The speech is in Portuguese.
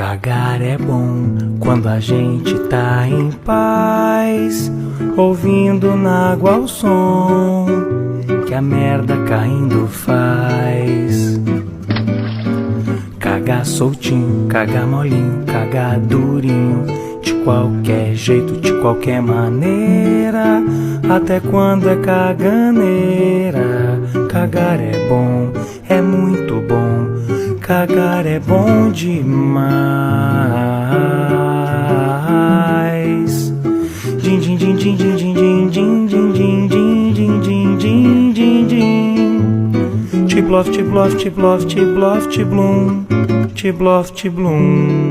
Cagar é bom quando a gente tá em paz, ouvindo na água o som que a merda caindo faz. Cagar soltinho, cagar molinho, cagar durinho, de qualquer jeito, de qualquer maneira, até quando é caganeira. Cagar é bom, é muito bom. Cagar é bom demais. Din din din din din din din din din din din din din din din. Tiblof, tiblof, tiblof, tiblof, tiblum, tiblof, tiblum.